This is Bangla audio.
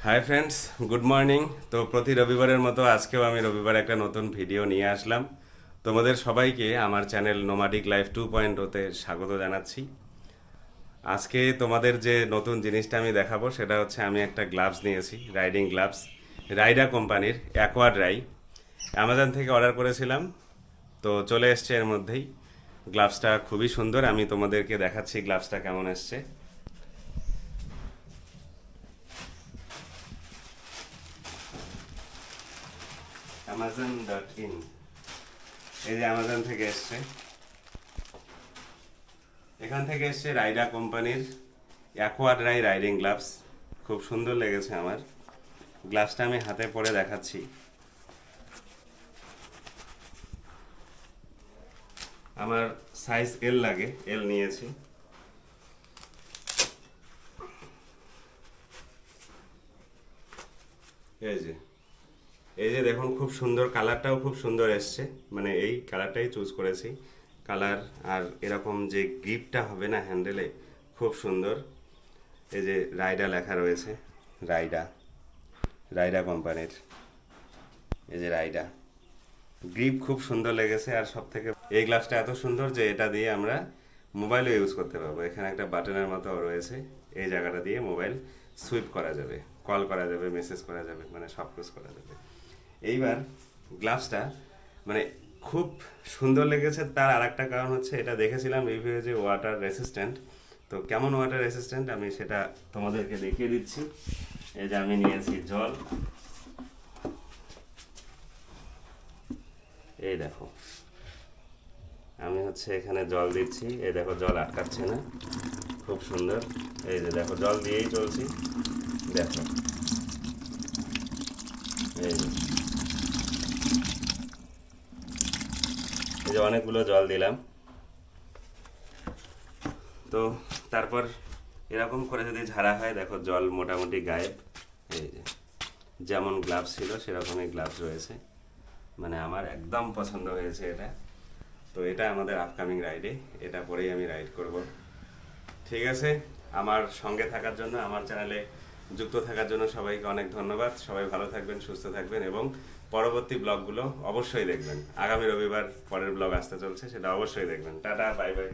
Hi friends, good morning. তো প্রতি রবিবারের মতো আজকেও আমি রবিবার একটা নতুন ভিডিও নিয়ে আসলাম। তোমাদের সবাইকে আমার চ্যানেল নোমাডিক লাইফ 2.0 তে স্বাগত জানাচ্ছি। আজকে তোমাদের যে নতুন জিনিসটা আমি দেখাবো সেটা হচ্ছে আমি একটা গ্লাভস নিয়েছি, রাইডিং গ্লাভস, রাইডা কোম্পানির অ্যাকোয়া ড্রাই। অ্যামাজন থেকে অর্ডার করেছিলাম, তো চলে এসছে এর মধ্যেই। গ্লাভসটা খুবই সুন্দর, আমি তোমাদেরকে দেখাচ্ছি গ্লাভসটা কেমন এসছে। amazon.in, এই যে অ্যামাজন থেকে এসছে। এখান থেকে এসছে রাইডা কোম্পানির অ্যাকোয়া ড্রাই রাইডিং গ্লাভস। খুব সুন্দর লেগেছে আমার। গ্লাভসটা আমি হাতে পরে দেখাচ্ছি। আমার সাইজ এল লাগে, এল নিয়েছি। এই যে দেখুন, খুব সুন্দর, কালারটাও খুব সুন্দর এসছে, মানে এই কালারটাই চুজ করেছি। কালার আর এরকম যে গ্রিপটা হবে না হ্যান্ডেলে, খুব সুন্দর। এই যে রাইডা লেখা রয়েছে, রাইডা, রাইডা কোম্পানির। এই যে রাইডা, গ্রিপ খুব সুন্দর লেগেছে। আর সব থেকে এই গ্লাভসটা এত সুন্দর যে এটা দিয়ে আমরা মোবাইলও ইউজ করতে পারবো। এখানে একটা বাটনের মতো রয়েছে, এই জায়গাটা দিয়ে মোবাইল সুইপ করা যাবে, কল করা যাবে, মেসেজ করা যাবে, মানে সব কিছু করা যাবে। এইবার গ্লাভসটা মানে খুব সুন্দর লেগেছে। তার আর একটা কারণ হচ্ছে, এটা দেখেছিলাম রিভিউ যে ওয়াটার রেসিস্ট্যান্ট। তো কেমন ওয়াটার রেসিস্ট্যান্ট আমি সেটা তোমাদেরকে দেখিয়ে দিচ্ছি। এই যে আমি নিয়েছি জল, এই দেখো আমি হচ্ছে এখানে জল দিচ্ছি। এই দেখো জল আটকাচ্ছে না, খুব সুন্দর। এই যে দেখো জল দিয়েই চলছি, দেখো এই যে অনেকগুলো জল দিলাম। তো তারপর এরকম করে যদি ঝাড়া হয়, দেখো জল মোটামুটি গায়েব। এই যে যেমন গ্লাভস ছিল সেরকমই গ্লাভস রয়েছে, মানে আমার একদম পছন্দ হয়েছে এটা। তো এটা আমাদের আপকামিং রাইডে, এটা পরেই আমি রাইড করব। ঠিক আছে, আমার সঙ্গে থাকার জন্য, আমার চ্যানেলে যুক্ত থাকার জন্য সবাইকে অনেক ধন্যবাদ। সবাই ভালো থাকবেন, সুস্থ থাকবেন এবং পরবর্তী ব্লগগুলো অবশ্যই দেখবেন। আগামী রবিবার পরের ব্লগ আসতে চলছে, সেটা অবশ্যই দেখবেন। Tata, bye bye.